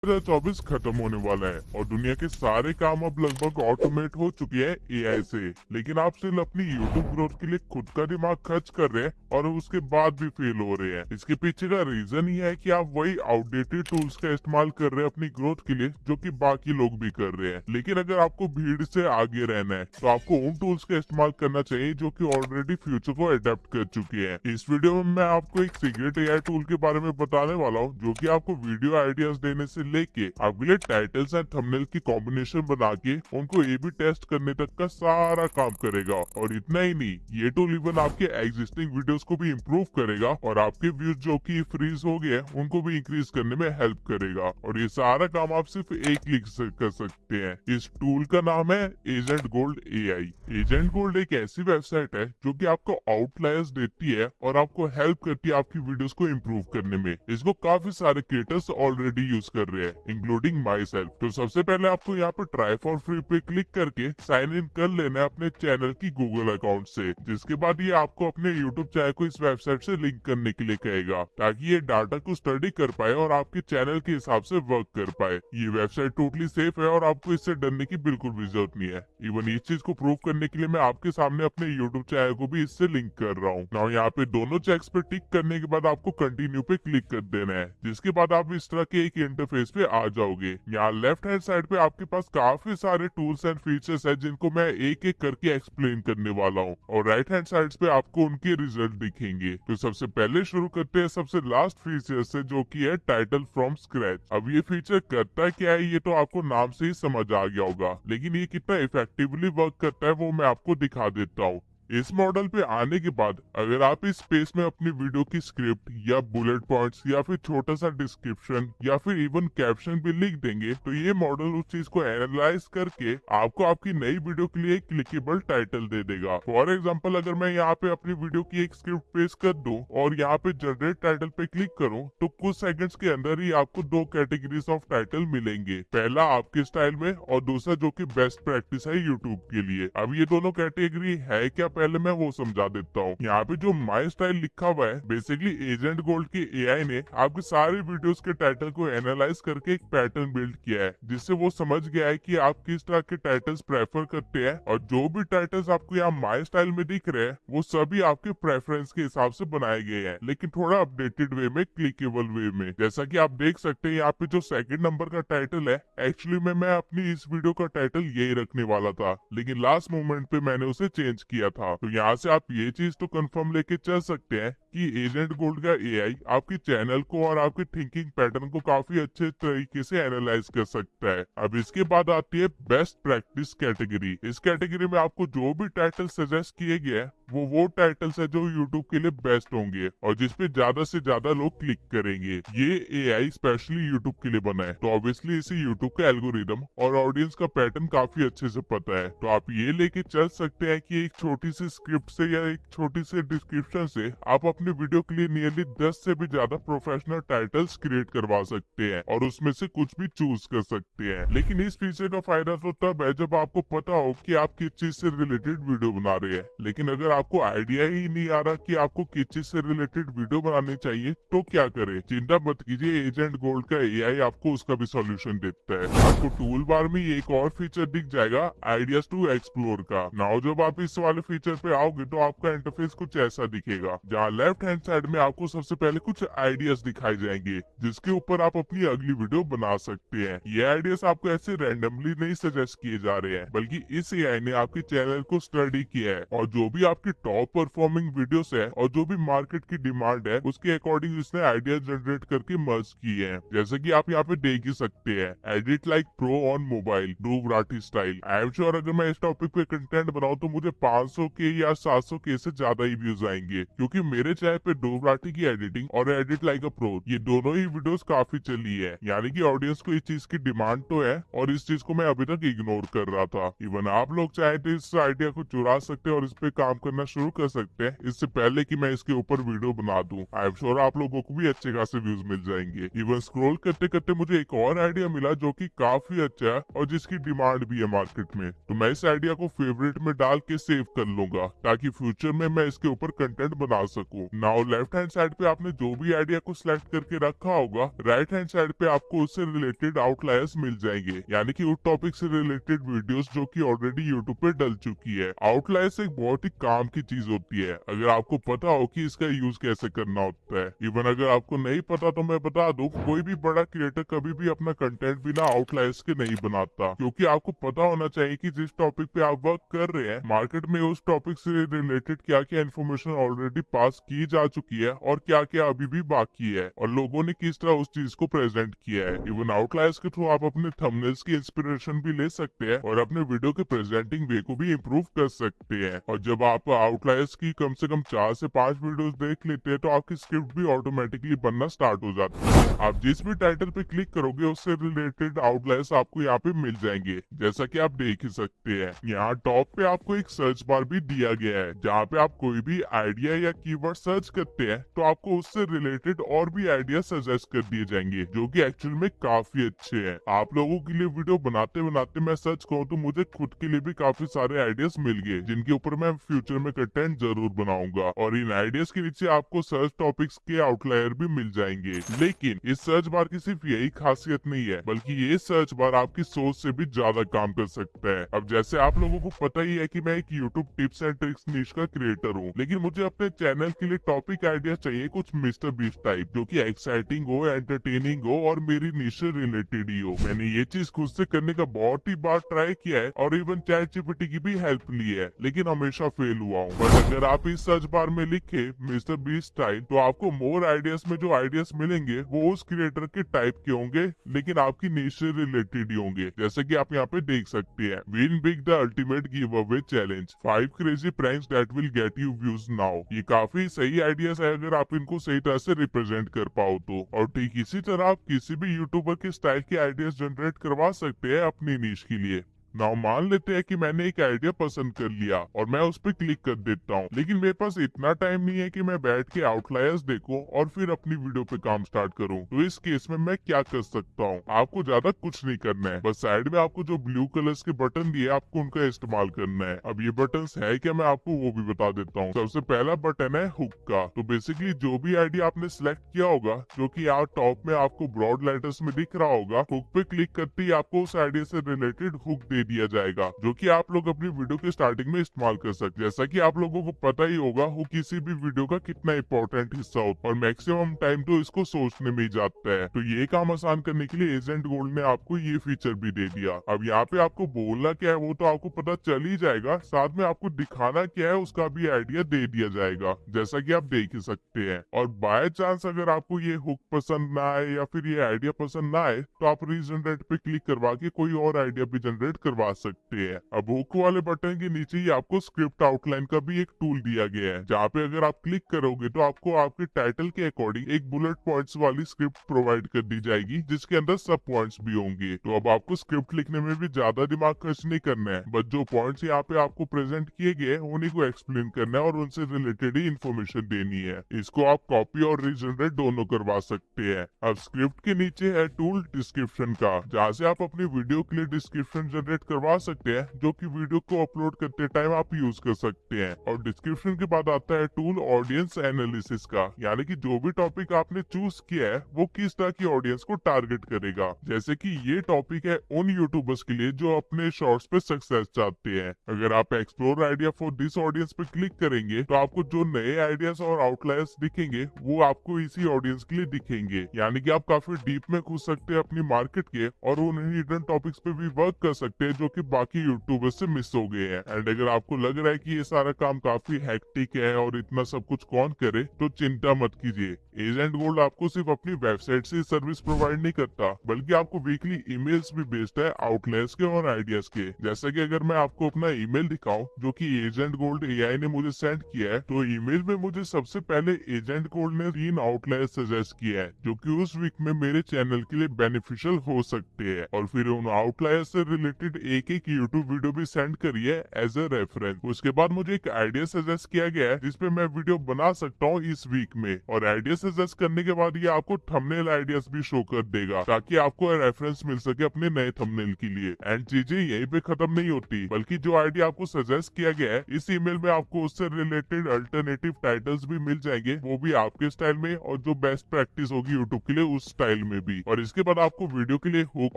2024 खत्म होने वाला है और दुनिया के सारे काम अब लगभग ऑटोमेट हो चुके हैं एआई से। लेकिन आप सिर्फ अपनी यूट्यूब ग्रोथ के लिए खुद का दिमाग खर्च कर रहे हैं और उसके बाद भी फेल हो रहे हैं। इसके पीछे का रीजन ये है कि आप वही आउटडेटेड टूल्स का इस्तेमाल कर रहे हैं अपनी ग्रोथ के लिए, जो कि बाकी लोग भी कर रहे हैं। लेकिन अगर आपको भीड़ से आगे रहना है तो आपको उन टूल्स का इस्तेमाल करना चाहिए जो कि ऑलरेडी फ्यूचर को अडेप्ट कर चुके हैं। इस वीडियो में मैं आपको एक सीक्रेट एआई टूल के बारे में बताने वाला हूँ, जो कि आपको वीडियो आइडियाज देने से लेके आपके लिए टाइटल्स एंड थंबनेल की कॉम्बिनेशन बना के उनको ए बी टेस्ट करने तक का सारा काम करेगा। और इतना ही नहीं, ये टूल इवन आपके एग्जिस्टिंग वीडियोस को भी इम्प्रूव करेगा और आपके व्यूज जो कि फ्रीज हो गए उनको भी इंक्रीज करने में हेल्प करेगा। और ये सारा काम आप सिर्फ एक क्लिक से कर सकते हैं। इस टूल का नाम है agent gold AI. Agent gold एक ऐसी वेबसाइट है जो कि आपको आउटलायर्स देती है और आपको हेल्प करती है आपकी वीडियोस को इम्प्रूव करने में। इसको काफी सारे क्रिएटर्स ऑलरेडी यूज कर रहे हैं, इंक्लूडिंग माई सेल्फ। तो सबसे पहले आपको यहाँ पे ट्राई फॉर फ्री पे क्लिक करके साइन इन कर लेना है अपने चैनल की गूगल अकाउंट से, जिसके बाद ये आपको अपने यूट्यूब चैनल को इस वेबसाइट से लिंक करने के लिए कहेगा, ताकि ये डाटा को स्टडी कर पाए और आपके चैनल के हिसाब से वर्क कर पाए। ये वेबसाइट टोटली सेफ है और आपको इससे डरने की बिल्कुल भी जरूरत नहीं है। इवन इस चीज को प्रूव करने के लिए मैं आपके सामने अपने यूट्यूब चैनल को भी इससे लिंक कर रहा हूँ। नाउ यहाँ पे दोनों चेक्स पे टिक करने के बाद आपको कंटिन्यू पे क्लिक कर देना है, जिसके बाद आप इस तरह के एक इंटरफेस पे आ जाओगे। यहाँ लेफ्ट हैंड साइड पे आपके पास काफी सारे टूल्स एंड फीचर्स है, जिनको मैं एक एक करके एक्सप्लेन करने वाला हूँ। और राइट हैंड साइड पे आपको उनके रिजल्ट दिखेंगे। तो सबसे पहले शुरू करते हैं सबसे लास्ट फीचर से, जो की है टाइटल फ्रॉम स्क्रैच। अब ये फीचर करता क्या है ये तो आपको नाम से ही समझ आ गया होगा, लेकिन ये कितना इफेक्टिवली वर्क करता है वो मैं आपको दिखा देता हूँ। इस मॉडल पे आने के बाद अगर आप इस स्पेस में अपनी वीडियो की स्क्रिप्ट या बुलेट पॉइंट्स या फिर छोटा सा डिस्क्रिप्शन या फिर इवन कैप्शन भी लिख देंगे, तो ये मॉडल उस चीज को एनालाइज करके आपको आपकी नई वीडियो के लिए एक क्लिकेबल टाइटल दे देगा। फॉर एग्जाम्पल, अगर मैं यहाँ पे अपनी वीडियो की एक स्क्रिप्ट पेश कर दूं और यहाँ पे जनरेट टाइटल पे क्लिक करूँ, तो कुछ सेकंड्स के अंदर ही आपको दो कैटेगरीज ऑफ टाइटल मिलेंगे। पहला आपके स्टाइल में और दूसरा जो कि बेस्ट प्रैक्टिस है यूट्यूब के लिए। अब ये दोनों कैटेगरी है क्या, पहले मैं वो समझा देता हूँ। यहाँ पे जो माई स्टाइल लिखा हुआ है, बेसिकली एजेंट गोल्ड की एआई ने आपके सारे वीडियोस के टाइटल को एनालाइज करके एक पैटर्न बिल्ड किया है, जिससे वो समझ गया है कि आप किस तरह के टाइटल्स प्रेफर करते हैं। और जो भी टाइटल्स आपको यहाँ माई स्टाइल में दिख रहे हैं वो सभी आपके प्रेफरेंस के हिसाब से बनाए गए हैं, लेकिन थोड़ा अपडेटेड वे में, क्लिकेबल वे में। जैसा कि आप देख सकते हैं यहाँ पे जो सेकंड नंबर का टाइटल है, एक्चुअली में मैं अपनी इस वीडियो का टाइटल यही रखने वाला था, लेकिन लास्ट मोमेंट पे मैंने उसे चेंज किया था। तो यहाँ से आप ये चीज तो कंफर्म लेके चल सकते हैं कि एजेंट गोल्ड का एआई आपके चैनल को और आपके थिंकिंग पैटर्न को काफी अच्छे तरीके से एनालाइज कर सकता है। अब इसके बाद आती है बेस्ट प्रैक्टिस कैटेगरी। इस कैटेगरी में आपको जो भी टाइटल सजेस्ट किए गए हैं वो टाइटल्स है जो यूट्यूब के लिए बेस्ट होंगे और जिसपे ज्यादा से ज्यादा लोग क्लिक करेंगे। ये एआई स्पेशली यूट्यूब के लिए बना है, तो ऑब्वियसली इसे यूट्यूब का एल्गोरिदम और ऑडियंस का पैटर्न काफी अच्छे से पता है। तो आप ये लेके चल सकते हैं कि एक छोटी सी स्क्रिप्ट से या एक छोटी सी डिस्क्रिप्शन से आप अपनी वीडियो के लिए नियरली 10 से भी ज्यादा प्रोफेशनल टाइटल्स क्रिएट करवा सकते हैं और उसमें से कुछ भी चूज कर सकते हैं। लेकिन इस फीचर का फायदा तो तब है जब आपको पता हो कि आप किस चीज से रिलेटेड वीडियो बना रहे हैं। लेकिन अगर आपको आइडिया ही नहीं आ रहा कि आपको किस चीज से रिलेटेड वीडियो बनानी चाहिए, तो क्या करें? चिंता मत कीजिए, एजेंट गोल्ड का एआई आपको उसका भी सॉल्यूशन देता है। आपको टूल बार में एक और फीचर दिख जाएगा, आइडियाज टू एक्सप्लोर का। नाउ जब आप इस वाले फीचर पे आओगे तो आपका इंटरफेस कुछ ऐसा दिखेगा, जहाँ लेफ्ट हैंड साइड में आपको सबसे पहले कुछ आइडियाज दिखाई जाएंगे, जिसके ऊपर आप अपनी अगली वीडियो बना सकते हैं। ये आइडियाज आपको ऐसे रैंडमली नहीं सजेस्ट किए जा रहे हैं, बल्कि इस एआई ने आपके चैनल को स्टडी किया है और जो भी आपकी टॉप परफॉर्मिंग वीडियोस है और जो भी मार्केट की डिमांड है उसके अकॉर्डिंग इसने आइडिया जनरेट करके मर्ज किए हैं। जैसे कि आप यहाँ पे देख ही सकते हैं, edit like pro on mobile, Dhruv Rathee style. I am sure अगर मैं इस टॉपिक पे कंटेंट बनाऊं तो मुझे 500 के या 700 के से ज्यादा ही व्यूज आएंगे, क्योंकि मेरे चैनल पे ध्रुव राठी की एडिटिंग और एडिट लाइक अ प्रो, ये दोनों ही वीडियोस काफी चली है। यानी कि ऑडियंस को इस चीज की डिमांड तो है और इस चीज को मैं अभी तक इग्नोर कर रहा था। इवन आप लोग चाहे तो इस आइडिया को चुरा सकते हैं और इस पे काम करना शुरू कर सकते हैं, इससे पहले कि मैं इसके ऊपर वीडियो बना दूं। आई एम श्योर आप लोगों को भी अच्छे खासे व्यूज मिल जाएंगे। इवन स्क्रॉल करते करते मुझे एक और आइडिया मिला जो कि काफी अच्छा है और जिसकी डिमांड भी है मार्केट में, तो मैं इस आइडिया को फेवरेट में डाल के सेव कर लूंगा ताकि फ्यूचर में मैं इसके ऊपर कंटेंट बना सकूं। नाउ लेफ्ट हैंड साइड पे आपने जो भी आइडिया को सिलेक्ट करके रखा होगा, राइट हैंड साइड पे आपको उससे रिलेटेड आउटलायर्स मिल जाएंगे, यानी कि उस टॉपिक से रिलेटेड वीडियोस जो कि ऑलरेडी यूट्यूब पे डल चुकी है। आउटलायर्स एक बहुत ही काम की चीज होती है, अगर आपको पता हो कि इसका यूज कैसे करना होता है। इवन अगर आपको नहीं पता तो मैं बता दूं, कोई भी बड़ा क्रिएटर कभी भी अपना कंटेंट बिना आउटलायर्स के नहीं बनाता, क्योंकि आपको पता होना चाहिए कि जिस टॉपिक पे आप वर्क कर रहे हैं मार्केट में उस टॉपिक से रिलेटेड क्या क्या इन्फॉर्मेशन ऑलरेडी पास की जा चुकी है और क्या क्या अभी भी बाकी है, और लोगों ने किस तरह उस चीज को प्रेजेंट किया है। इवन आउटलायर्स के थ्रू आप अपने थंबनेल्स की इंस्पिरेशन भी ले सकते हैं और अपने वीडियो के प्रेजेंटिंग वे को भी इम्प्रूव कर सकते हैं। और जब आप आउटलायर्स की कम से कम 4 से 5 वीडियोस देख लेते हैं तो आपकी स्क्रिप्ट भी ऑटोमेटिकली बनना स्टार्ट हो जाती है। आप जिस भी टाइटल पे क्लिक करोगे उससे रिलेटेड आउटलायर्स आपको यहाँ पे मिल जाएंगे, जैसा कि आप देख ही सकते हैं। यहाँ टॉप पे आपको एक सर्च बार भी दिया गया है, जहाँ पे आप कोई भी आइडिया या कीवर्ड सर्च करते हैं तो आपको उससे रिलेटेड और भी आइडिया सजेस्ट कर दिए जाएंगे, जो कि एक्चुअल में काफी अच्छे हैं। आप लोगों के लिए वीडियो बनाते बनाते मैं सच कहूँ तो मुझे खुद के लिए भी काफी सारे आइडियाज मिल गए, जिनके ऊपर मैं फ्यूचर में कंटेंट जरूर बनाऊंगा। और इन आइडियाज के नीचे आपको सर्च टॉपिक्स के आउटलायर भी मिल जाएंगे। लेकिन इस सर्च बार की सिर्फ यही खासियत नहीं है, बल्कि ये सर्च बार आपकी सोच से भी ज्यादा काम कर सकता है। अब जैसे आप लोगों को पता ही है कि मैं एक यूट्यूब टिप्स एंड ट्रिक्स निश का क्रिएटर हूँ, लेकिन मुझे अपने चैनल के लिए टॉपिक आइडिया चाहिए कुछ मिस्टर बीस्ट टाइप, जो कि एक्साइटिंग हो, एंटरटेनिंग हो और मेरी निश से रिलेटेड ही हो। मैंने ये चीज खुद से करने का बहुत ही बार ट्राई किया है और इवन चैट जीपीटी की भी हेल्प ली है, लेकिन हमेशा फेल हुआ हूँ। बट अगर आप इस सर्च बार में लिखे मिस्टर बीस्ट टाइप तो आपको मोर आइडियाज में जो आइडियाज मिलेंगे वो उस क्रिएटर के टाइप के होंगे, लेकिन आपकी नीश से रिलेटेड ही होंगे, जैसे कि आप यहाँ पे देख सकते हैं। Win big the ultimate give away challenge, 5 crazy pranks that will get you views now. ये काफी सही आइडियाज है अगर आप इनको सही तरह से रिप्रेजेंट कर पाओ तो। और ठीक इसी तरह आप किसी भी यूट्यूबर के स्टाइल के आइडियाज जनरेट करवा सकते हैं अपनी नीश के लिए। नाउ मान लेते हैं कि मैंने एक आइडिया पसंद कर लिया और मैं उस पर क्लिक कर देता हूँ, लेकिन मेरे पास इतना टाइम नहीं है कि मैं बैठ के आउटलायर्स देखूं और फिर अपनी वीडियो पे काम स्टार्ट करूं। तो इस केस में मैं क्या कर सकता हूँ? आपको ज्यादा कुछ नहीं करना है, बस साइड में आपको जो ब्लू कलर्स के बटन दिए आपको उनका इस्तेमाल करना है। अब ये बटन है क्या, मैं आपको वो भी बता देता हूँ। सबसे पहला बटन है हुक का। तो बेसिकली जो भी आइडिया आपने सिलेक्ट किया होगा, जो की यहाँ टॉप में आपको ब्रॉड लेटर्स में दिख रहा होगा, हुक पे क्लिक करते ही आपको उस आइडिया से रिलेटेड हुक दिया जाएगा, जो कि आप लोग अपनी वीडियो के स्टार्टिंग में इस्तेमाल कर सकते हैं। जैसा कि आप लोगों को पता ही होगा वो किसी भी वीडियो का कितना इंपॉर्टेंट हिस्सा होता है और मैक्सिमम टाइम तो इसको सोचने में ही जाता है। तो ये काम आसान करने के लिए एजेंट गोल्ड ने आपको ये फीचर भी दे दिया। अब यहाँ पे आपको बोलना क्या है वो तो आपको पता चल ही जाएगा, साथ में आपको दिखाना क्या है उसका भी आइडिया दे दिया जाएगा, जैसा कि आप देख ही सकते हैं। और बाय चांस अगर आपको ये हुक पसंद ना आए या फिर ये आइडिया पसंद ना आए तो आप रीजनरेट पे क्लिक करवा के कोई और आइडिया भी जनरेट करवा सकते हैं। अब हुक वाले बटन के नीचे ही आपको स्क्रिप्ट आउटलाइन का भी एक टूल दिया गया है, जहाँ पे अगर आप क्लिक करोगे तो आपको आपके टाइटल के अकॉर्डिंग एक बुलेट पॉइंट्स वाली स्क्रिप्ट प्रोवाइड कर दी जाएगी, जिसके अंदर सब पॉइंट्स भी होंगे। तो अब आपको स्क्रिप्ट लिखने में भी ज्यादा दिमाग खर्च नहीं करना है, बस जो पॉइंट्स यहाँ पे आपको प्रेजेंट किए गए उन्हीं को एक्सप्लेन करना है और उनसे रिलेटेड ही इन्फॉर्मेशन देनी है। इसको आप कॉपी और रीजनरेट दोनों करवा सकते हैं। अब स्क्रिप्ट के नीचे है टूल डिस्क्रिप्शन का, जहाँ से आप अपनी वीडियो के लिए डिस्क्रिप्शन जनरेट करवा सकते हैं, जो कि वीडियो को अपलोड करते टाइम आप यूज कर सकते हैं। और डिस्क्रिप्शन के बाद आता है टूल ऑडियंस एनालिसिस का, यानी कि जो भी टॉपिक आपने चूज किया है वो किस तरह की ऑडियंस को टारगेट करेगा। जैसे कि ये टॉपिक है उन यूट्यूबर्स के लिए जो अपने शॉर्ट्स पे सक्सेस चाहते हैं। अगर आप explore idea for this audience पे क्लिक करेंगे तो आपको जो नए आइडियाज और आउटलायर्स दिखेंगे वो आपको इसी ऑडियंस के लिए दिखेंगे, यानी कि आप काफी डीप में घुस सकते हैं अपनी मार्केट के और उन हिडन टॉपिक्स पे भी वर्क कर सकते हैं जो कि बाकी यूट्यूबर्स से मिस हो गए हैं। एंड अगर आपको लग रहा है कि ये सारा काम काफी हेक्टिक है और इतना सब कुछ कौन करे, तो चिंता मत कीजिए। एजेंट गोल्ड आपको सिर्फ अपनी वेबसाइट से सर्विस प्रोवाइड नहीं करता, बल्कि आपको वीकली ईमेल्स भी भेजता है आउटलायर्स के और आइडियाज के। जैसा कि अगर मैं आपको अपना ईमेल दिखाऊं जो कि एजेंट गोल्ड एआई ने मुझे सेंड किया है, तो ईमेल में मुझे सबसे पहले एजेंट गोल्ड ने 3 आउटलायर्स सजेस्ट किया है जो कि उस वीक में मेरे चैनल के लिए बेनिफिशियल हो सकते हैं। और फिर उन आउटलायर्स से रिलेटेड एक एक यूट्यूब वीडियो भी सेंड करिए एज ए रेफरेंस। उसके बाद मुझे एक आइडिया सजेस्ट किया गया है जिसपे मैं वीडियो बना सकता हूँ इस वीक में, और आइडिया सजेस्ट करने के बाद ये आपको थंबनेल आइडियाज भी शो कर देगा ताकि आपको रेफरेंस मिल सके अपने नए थंबनेल के लिए। एंड चीजें यहीं पे खत्म नहीं होती, बल्कि जो आइडिया आपको सजेस्ट किया गया है इस ईमेल में आपको उससे रिलेटेड अल्टरनेटिव टाइटल्स भी मिल जाएंगे, वो भी आपके स्टाइल में, और जो बेस्ट प्रैक्टिस होगी यूट्यूब के लिए उस स्टाइल में भी। और इसके बाद आपको वीडियो के लिए हुक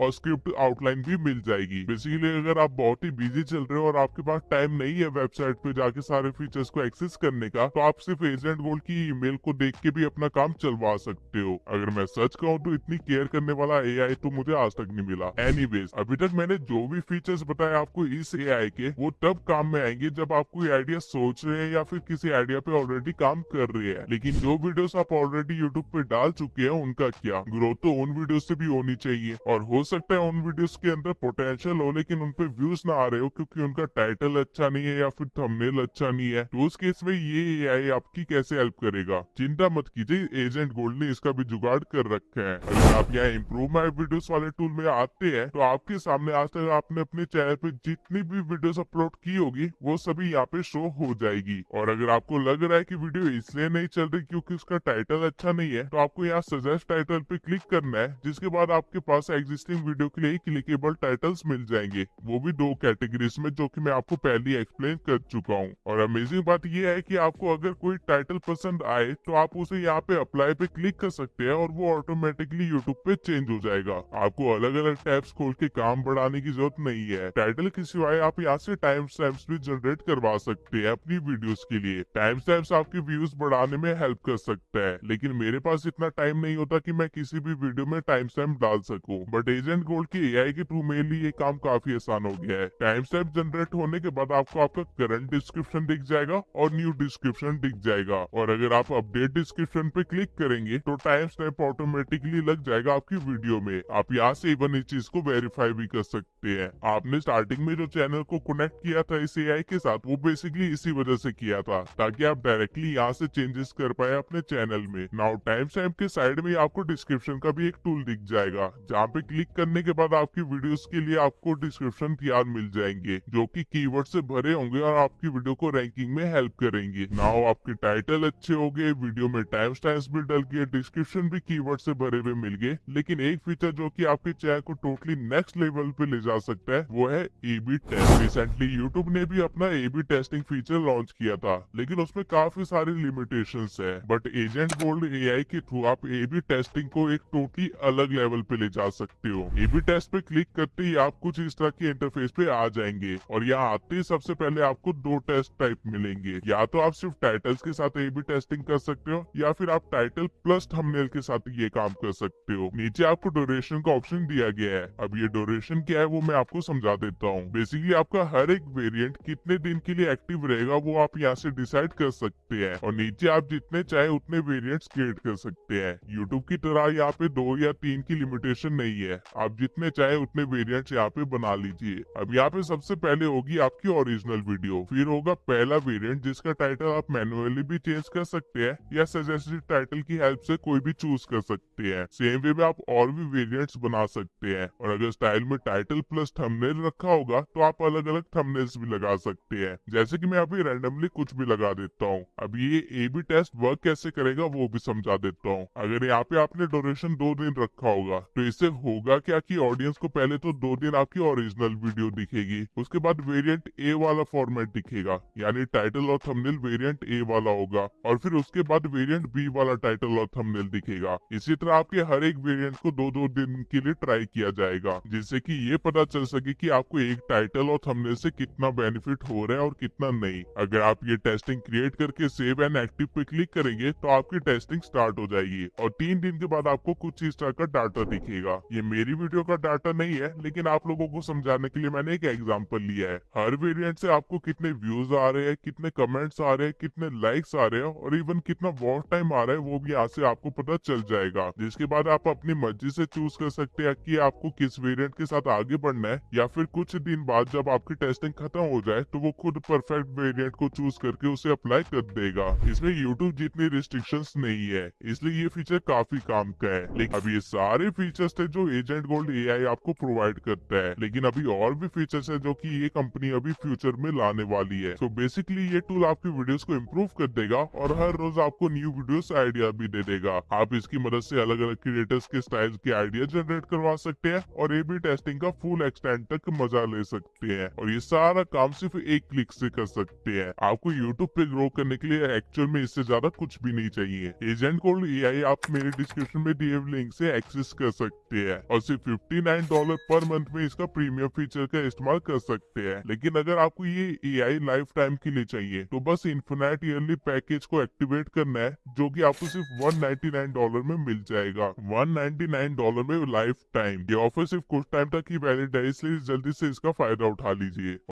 और स्क्रिप्ट आउटलाइन भी मिल जाएगी। बेसिकली अगर आप बहुत ही बिजी चल रहे हो और आपके पास टाइम नहीं है वेबसाइट पे जाके सारे फीचर्स को एक्सेस करने का, तो आप सिर्फ एजेंट गोल्ड की ईमेल को देख के भी अपना काम चलवा सकते हो। अगर मैं सच कहूँ तो इतनी केयर करने वाला एआई तो मुझे आज तक नहीं मिला। एनीवेज, अभी तक मैंने जो भी फीचर्स बताए आपको इस एआई के, वो तब काम में आएंगे जब आप कोई आइडिया सोच रहे हैं या फिर किसी आइडिया पे ऑलरेडी काम कर रहे हैं। लेकिन जो वीडियोस आप ऑलरेडी यूट्यूब पे डाल चुके हैं उनका क्या? ग्रोथ तो उन वीडियो से भी होनी चाहिए, और हो सकता है उन वीडियोस के अंदर पोटेंशियल हो लेकिन उन पे व्यूज ना आ रहे हो क्योंकि उनका टाइटल अच्छा नहीं है या फिर थंबनेल अच्छा नहीं है। तो उस केस में ये एआई आपकी कैसे हेल्प करेगा? चिंता मत कीजिए, एजेंट गोल्ड ने इसका भी जुगाड़ कर रखा है। अगर आप यहाँ इम्प्रूव माई वीडियोस वाले टूल में आते हैं तो आपके सामने आज तक आपने अपने चैनल पे जितनी भी वीडियोस अपलोड की होगी वो सभी यहाँ पे शो हो जाएगी। और अगर आपको लग रहा है कि वीडियो इसलिए नहीं चल रही क्योंकि उसका टाइटल अच्छा नहीं है, तो आपको यहाँ सजेस्ट टाइटल पे क्लिक करना है, जिसके बाद आपके पास एग्जिस्टिंग वीडियो के लिए क्लिकेबल टाइटल्स मिल जाएंगे, वो भी 2 कैटेगरीज में, जो कि मैं आपको पहले ही एक्सप्लेन कर चुका हूँ। और अमेजिंग बात यह है कि आपको अगर कोई टाइटल पसंद आए तो आप उसे यहाँ पे अप्लाई पे क्लिक कर सकते हैं और वो ऑटोमेटिकली यूट्यूब पे चेंज हो जाएगा। आपको अलग अलग टैब्स खोल के काम बढ़ाने की जरूरत नहीं है। टाइटल के सिवाय आप यहाँ से टाइम स्टैम्प्स भी जनरेट करवा सकते हैं अपनी वीडियोस के लिए। टाइम स्टैम्प्स आपकी व्यूज बढ़ाने में हेल्प कर सकता है, लेकिन मेरे पास इतना टाइम नहीं होता कि मैं किसी भी वीडियो में टाइम स्टैम्प डाल सकूं। बट एजेंट गोल्ड की एआई के थ्रू मेरे लिए ये काम काफी आसान हो गया है। टाइम स्टैम्प जनरेट होने के बाद आपको आपका करंट डिस्क्रिप्शन दिख जाएगा और न्यू डिस्क्रिप्शन दिख जाएगा, और अगर आप अपडेट डिस्क्रिप्शन पे क्लिक करेंगे तो टाइम स्टैम्प ऑटोमेटिकली लग जाएगा आपकी वीडियो में। आप यहाँ से इवन इस चीज को वेरीफाई भी कर सकते हैं। आपने स्टार्टिंग में जो चैनल को कनेक्ट किया था इस एआई के साथ, वो बेसिकली इसी वजह से किया था ताकि आप डायरेक्टली यहाँ से चेंजेस कर पाए अपने चैनल में। नाउ टाइम स्टैम्प के साइड में आपको डिस्क्रिप्शन का भी एक टूल दिख जाएगा, जहाँ पे क्लिक करने के बाद आपकी वीडियोस के लिए आपको डिस्क्रिप्शन तैयार मिल जाएंगे जो कि कीवर्ड से भरे होंगे और आपकी वीडियो को रैंकिंग में हेल्प करेंगे। नाउ आपके टाइटल अच्छे हो गए, वीडियो में टाइम स्टैम्प्स भी डल गए, डिस्क्रिप्शन भी कीवर्ड से भरे हुए मिल गए। लेकिन एक फीचर जो कि आपके चैनल को टोटली नेक्स्ट लेवल पे ले जा सकता है वो है ए/बी टेस्ट। रिसेंटली यूट्यूब ने भी अपना ए/बी टेस्टिंग फीचर लॉन्च किया था, लेकिन उसमें काफी सारी लिमिटेशंस है। बट एजेंट गोल्ड एआई के थ्रू आप ए/बी टेस्टिंग को एक टोटली अलग लेवल पे ले जा सकते हो। ए/बी टेस्ट पे क्लिक करते ही आप कुछ इस तरह के इंटरफेस पे आ जाएंगे, और यहाँ आते ही सबसे पहले आपको 2 टेस्ट टाइप मिलेंगे। या तो आप सिर्फ टाइटल्स के साथ ए/बी टेस्टिंग कर सकते हो, या फिर आप टाइटल प्लस थंबनेल के साथ ये काम कर सकते हो। नीचे आपको ड्यूरेशन का ऑप्शन दिया गया है। अब ये ड्यूरेशन क्या है वो मैं आपको समझा देता हूँ। बेसिकली आपका हर एक वेरिएंट कितने दिन के लिए एक्टिव रहेगा वो आप यहाँ से डिसाइड कर सकते हैं, और नीचे आप जितने चाहे उतने वेरिएंट्स क्रिएट कर सकते हैं। यूट्यूब की तरह यहाँ पे 2 या 3 की लिमिटेशन नहीं है, आप जितने चाहे उतने वेरिएंट्स यहाँ पे बना लीजिए। अब यहाँ पे सबसे पहले होगी आपकी ओरिजिनल वीडियो, फिर होगा पहला वेरिएंट जिसका टाइटल आप मैनुअली भी चेंज कर सकते हैं या सजेस्टेड टाइटल की हेल्प से कोई भी चूज कर सकते हैं। सेम वे में आप और भी वेरिएंट्स बना सकते हैं, और अगर स्टाइल में टाइटल प्लस थंबनेल रखा होगा तो आप अलग अलग थंबनेल्स भी लगा सकते हैं, जैसे कि मैं अभी रैंडमली कुछ भी लगा देता हूँ। अब ये ए/बी टेस्ट वर्क कैसे करेगा वो भी समझा देता हूँ। अगर यहाँ पे आपने ड्यूरेशन 2 दिन रखा होगा तो इससे होगा क्या कि ऑडियंस को पहले तो 2 दिन आपकी ओरिजिनल वीडियो दिखेगी, उसके बाद वेरिएंट ए वाला फॉर्मेट दिखेगा, यानी टाइटल और थंबनेल वेरिएंट ए वाला होगा, और फिर उसके बाद वेरिएंट बी वाला टाइटल और थंबनेल दिखेगा। इसी तरह आपके हर एक वेरिएंट को 2-2 दिन के लिए ट्राई किया जाएगा, जिससे कि ये पता चल सके कि आपको एक टाइटल और थंबनेल से कितना बेनिफिट हो रहा है और कितना नहीं। अगर आप ये टेस्टिंग क्रिएट करके सेव एंड एक्टिव पे क्लिक करेंगे तो आपकी टेस्टिंग स्टार्ट हो जाएगी, और 3 दिन के बाद आपको कुछ इस तरह का डाटा दिखेगा। ये मेरी वीडियो का डाटा नहीं है, लेकिन आप लोगों को समझाने के लिए मैंने एक एग्जांपल लिया है। हर वेरिएंट से आपको कितने व्यूज आ रहे हैं, कितने कमेंट्स आ रहे हैं, कितने लाइक्स आ रहे हैं, और इवन कितना वॉच टाइम आ रहा है वो भी यहाँ से आपको पता चल जाएगा, जिसके बाद आप अपनी मर्जी से चूज कर सकते हैं कि आपको किस वेरिएंट के साथ आगे बढ़ना है, या फिर कुछ दिन बाद जब आपकी टेस्टिंग खत्म हो जाए तो वो खुद परफेक्ट वेरिएंट को चूज करके उसे अप्लाई कर देगा। इसमें यूट्यूब जितनी रिस्ट्रिक्शंस नहीं है, इसलिए ये फीचर काफी काम का है। लेकिन अब ये सारे फीचर्स थे जो एजेंट गोल्ड एआई आपको प्रोवाइड करता है, लेकिन लेकिन अभी और भी फीचर्स है जो कि ये कंपनी अभी फ्यूचर में लाने वाली है। तो बेसिकली ये टूल आपकी वीडियोस को इम्प्रूव कर देगा और हर रोज आपको न्यू वीडियोस आइडिया भी दे देगा। आप इसकी मदद से अलग अलग क्रिएटर्स के स्टाइल के आइडिया जनरेट करवा सकते हैं और A/B टेस्टिंग का फुल एक्सटेंड तक मजा ले सकते हैं, और ये सारा काम सिर्फ एक क्लिक से कर सकते हैं। आपको यूट्यूब पे ग्रो करने के लिए एक्चुअल में इससे ज्यादा कुछ भी नहीं चाहिए। एजेंट कोड AI आप मेरे डिस्क्रिप्शन में दिए हुए लिंक से एक्सेस कर सकते हैं और सिर्फ $59 पर मंथ में इसका प्रीमियम फीचर का इस्तेमाल कर सकते हैं। लेकिन अगर आपको ये AI लाइफ टाइम के लिए चाहिए तो बस इन्फिनाइट ईयरली पैकेज को एक्टिवेट करना है, जो कि आपको सिर्फ $199 में मिल जाएगा। $199 में लाइफ टाइम। ये ऑफर सिर्फ कुछ टाइम तक ही वैलिड है, इसलिए जल्दी से इसका फायदा उठा लीजिए।